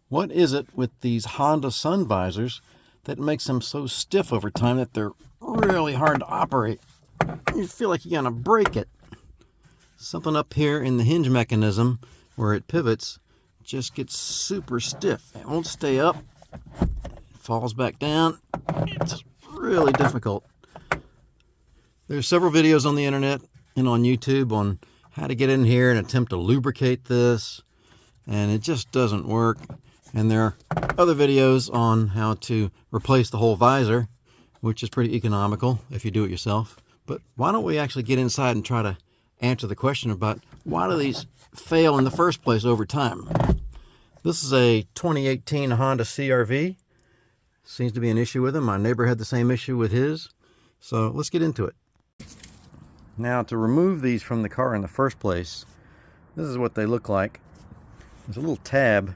What is it with these Honda sun visors that makes them so stiff over time that they're really hard to operate? You feel like you're gonna break it. Something up here in the hinge mechanism where it pivots just gets super stiff. It won't stay up. It falls back down. It's really difficult. There's several videos on the internet and on YouTube on how to get in here and attempt to lubricate this, and it just doesn't work. And there are other videos on how to replace the whole visor, which is pretty economical if you do it yourself. But why don't we actually get inside and try to answer the question about why do these fail in the first place over time? This is a 2018 Honda CR-V. Seems to be an issue with them. My neighbor had the same issue with his. So let's get into it. Now, to remove these from the car in the first place, this is what they look like. There's a little tab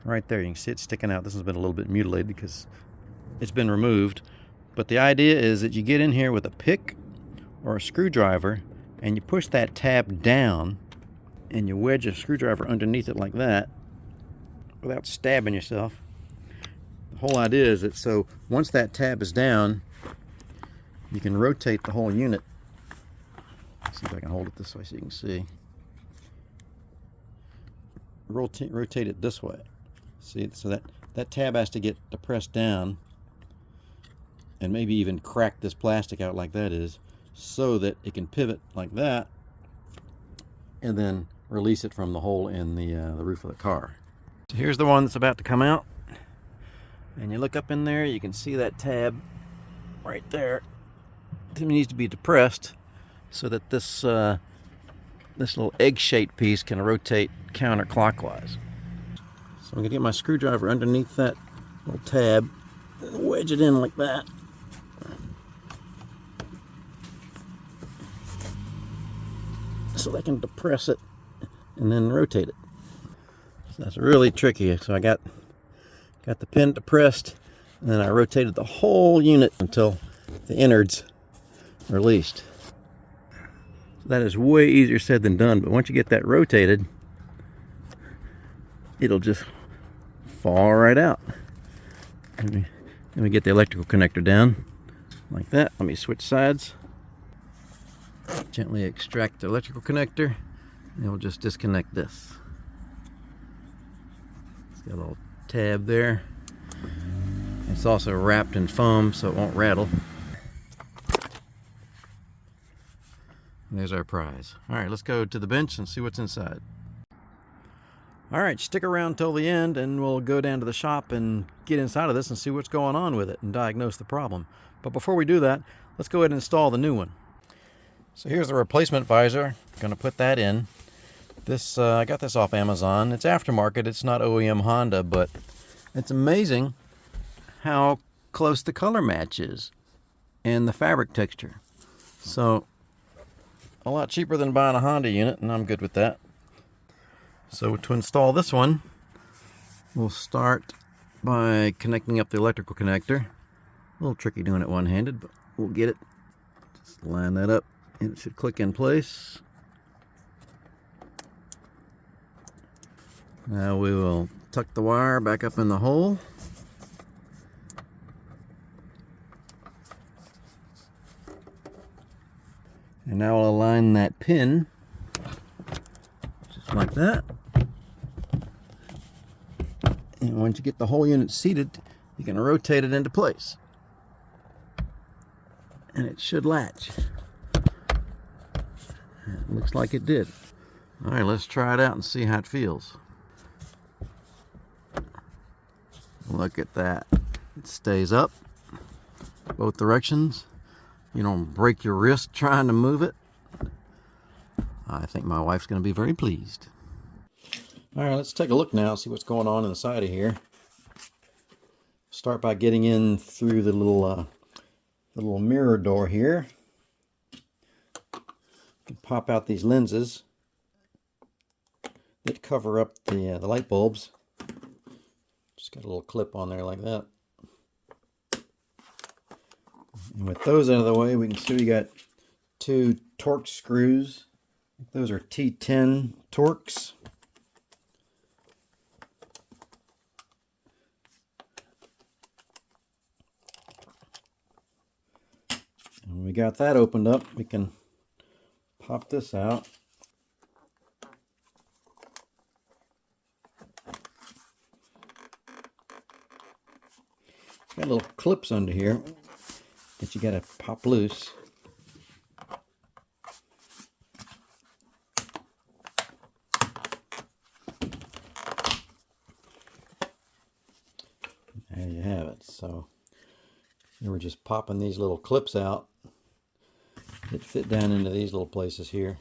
right there. You can see it sticking out. This has been a little bit mutilated because it's been removed. But the idea is that you get in here with a pick or a screwdriver and you push that tab down and you wedge a screwdriver underneath it like that without stabbing yourself. The whole idea is that so once that tab is down, you can rotate the whole unit. Let's see if I can hold it this way so you can see. Rotate it this way. See, so that tab has to get depressed down and maybe even crack this plastic out like that is, so that it can pivot like that and then release it from the hole in the roof of the car. So here's the one that's about to come out, and you look up in there, you can see that tab right there. It needs to be depressed so that this little egg-shaped piece can rotate counterclockwise. So I'm going to get my screwdriver underneath that little tab and wedge it in like that. So I can depress it and then rotate it. So that's really tricky. So I got the pin depressed, and then I rotated the whole unit until the innards are released. So that is way easier said than done, but once you get that rotated, it'll just fall right out. Let me get the electrical connector down like that. Let me switch sides. Gently extract the electrical connector, and we'll just disconnect this. It's got a little tab there. It's also wrapped in foam so it won't rattle. And there's our prize. Alright, let's go to the bench and see what's inside. Alright, stick around till the end and we'll go down to the shop and get inside of this and see what's going on with it and diagnose the problem. But before we do that, let's go ahead and install the new one. So here's the replacement visor. Going to put that in. This I got this off Amazon. It's aftermarket. It's not OEM Honda, but it's amazing how close the color match is and the fabric texture. So a lot cheaper than buying a Honda unit, and I'm good with that. So to install this one, we'll start by connecting up the electrical connector. A little tricky doing it one-handed, but we'll get it. Just line that up. It should click in place. Now we will tuck the wire back up in the hole. And now we'll align that pin just like that. And once you get the whole unit seated, you can rotate it into place. And it should latch. It looks like it did. Alright, let's try it out and see how it feels. Look at that. It stays up both directions. You don't break your wrist trying to move it. I think my wife's going to be very pleased. Alright, let's take a look now, see what's going on inside of here. Start by getting in through the little mirror door here. You can pop out these lenses that cover up the light bulbs. Just got a little clip on there like that. And with those out of the way, we can see we got two Torx screws. Those are T10 Torx. we got that opened up, we can pop this out. Got little clips under here that you got to pop loose. There you have it. So we were just popping these little clips out that fit down into these little places here.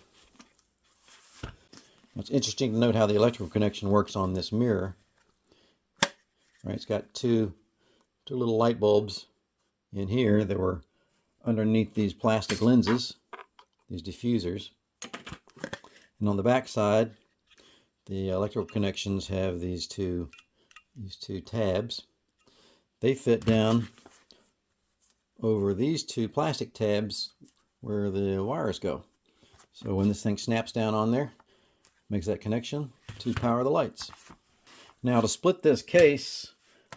It's interesting to note how the electrical connection works on this mirror. Right, it's got two little light bulbs in here that were underneath these plastic lenses, these diffusers. And on the back side, the electrical connections have these two tabs. They fit down over these two plastic tabs where the wires go. So when this thing snaps down on there, makes that connection to power the lights. Now to split this case,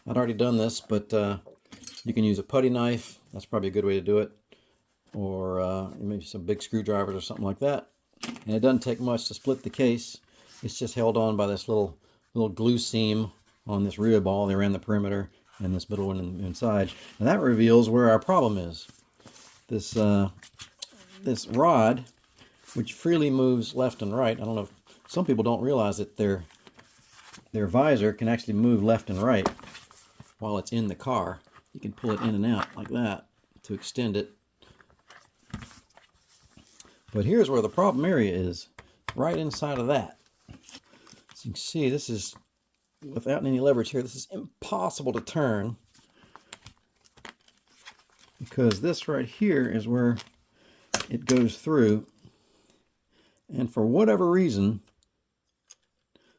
I'd already done this, but you can use a putty knife. That's probably a good way to do it. Or maybe some big screwdrivers or something like that. And it doesn't take much to split the case. It's just held on by this little glue seam on this rib all around the perimeter and this middle one inside. And that reveals where our problem is. This rod, which freely moves left and right. I don't know if some people don't realize that their visor can actually move left and right while it's in the car. You can pull it in and out like that to extend it. But here's where the problem area is, right inside of that. So you can see this is, without any leverage here, this is impossible to turn, because this right here is where it goes through, and for whatever reason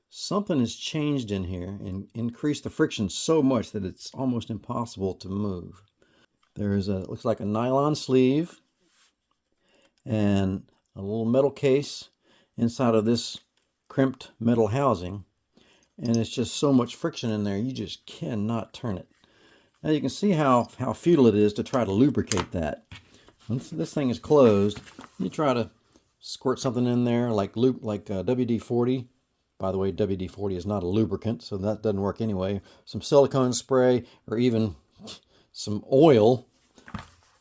something has changed in here and increased the friction so much that it's almost impossible to move. There's a, looks like a nylon sleeve and a little metal case inside of this crimped metal housing, and it's just so much friction in there you just cannot turn it. Now you can see how futile it is to try to lubricate that. Once this thing is closed, you try to squirt something in there like WD-40. By the way, WD-40 is not a lubricant, so that doesn't work anyway. Some silicone spray or even some oil,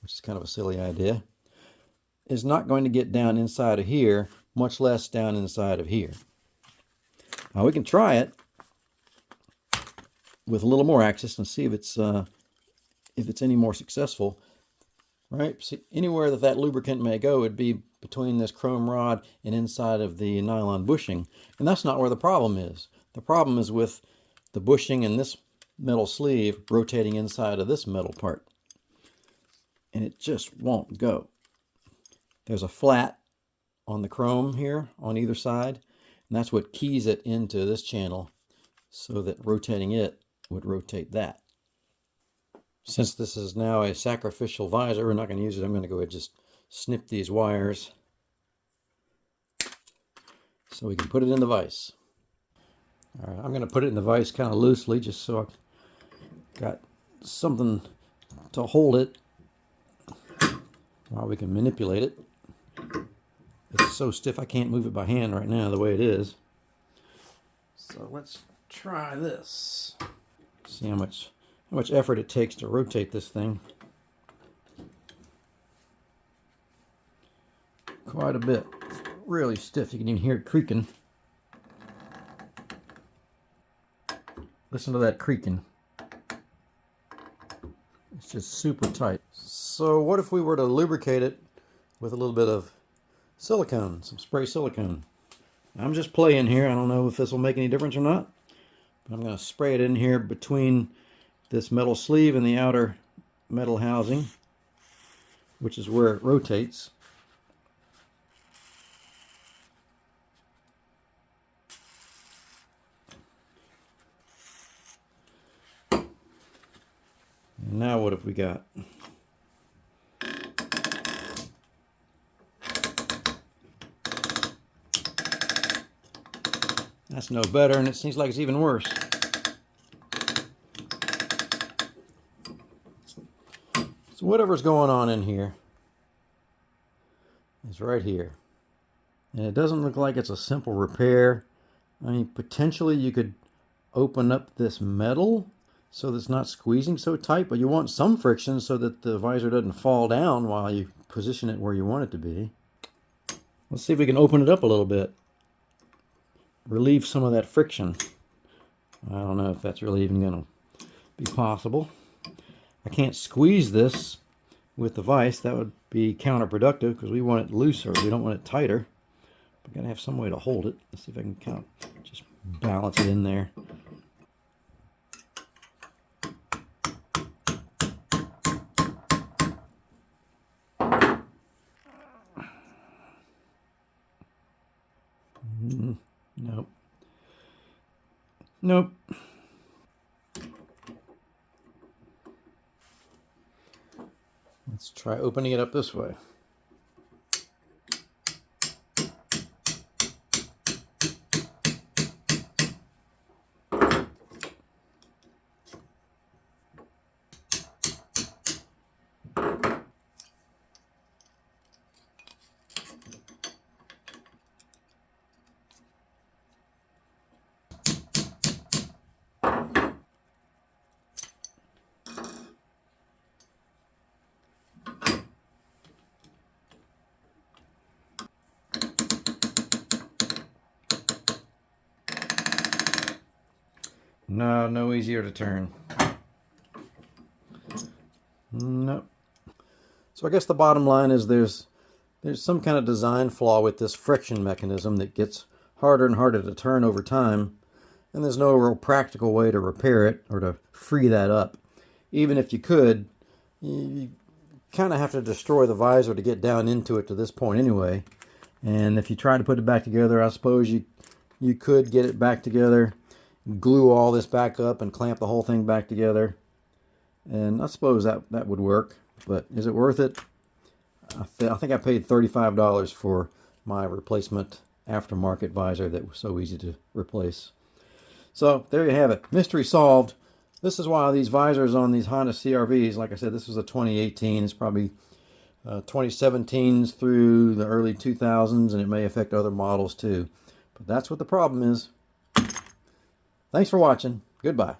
which is kind of a silly idea, is not going to get down inside of here, much less down inside of here. Now we can try it with a little more access and see if it's any more successful. Right? See, anywhere that lubricant may go would be between this chrome rod and inside of the nylon bushing. And that's not where the problem is. The problem is with the bushing and this metal sleeve rotating inside of this metal part. And it just won't go. There's a flat on the chrome here on either side, and that's what keys it into this channel so that rotating it would rotate that. Since this is now a sacrificial visor, we're not going to use it. I'm going to go ahead and just snip these wires so we can put it in the vise. All right, I'm going to put it in the vise kind of loosely just so I've got something to hold it while we can manipulate it. It's so stiff I can't move it by hand right now the way it is. So let's try this. See how much effort it takes to rotate this thing. Quite a bit. Really stiff. You can even hear it creaking. Listen to that creaking. It's just super tight. So what if we were to lubricate it with a little bit of silicone, some spray silicone? I'm just playing here. I don't know if this will make any difference or not, but I'm going to spray it in here between this metal sleeve and the outer metal housing, which is where it rotates. And now what have we got? That's no better, and it seems like it's even worse. So whatever's going on in here is right here. And it doesn't look like it's a simple repair. I mean, potentially you could open up this metal so that it's not squeezing so tight, but you want some friction so that the visor doesn't fall down while you position it where you want it to be. Let's see if we can open it up a little bit. Relieve some of that friction. I don't know if that's really even going to be possible. I can't squeeze this with the vise. That would be counterproductive because we want it looser. We don't want it tighter. We've got to have some way to hold it. Let's see if I can kind of just balance it in there. Nope. Nope. Let's try opening it up this way. No, no easier to turn. Nope. So I guess the bottom line is there's some kind of design flaw with this friction mechanism that gets harder and harder to turn over time, and there's no real practical way to repair it or to free that up. Even if you could, you kind of have to destroy the visor to get down into it to this point anyway. And if you try to put it back together, I suppose you could get it back together, glue all this back up and clamp the whole thing back together, and I suppose that would work. But is it worth it? I think I paid $35 for my replacement aftermarket visor that was so easy to replace. So there you have it, mystery solved. This is why these visors on these Honda CR-Vs, like I said, this was a 2018, it's probably 2017s through the early 2000s, and it may affect other models too, but that's what the problem is. Thanks for watching. Goodbye.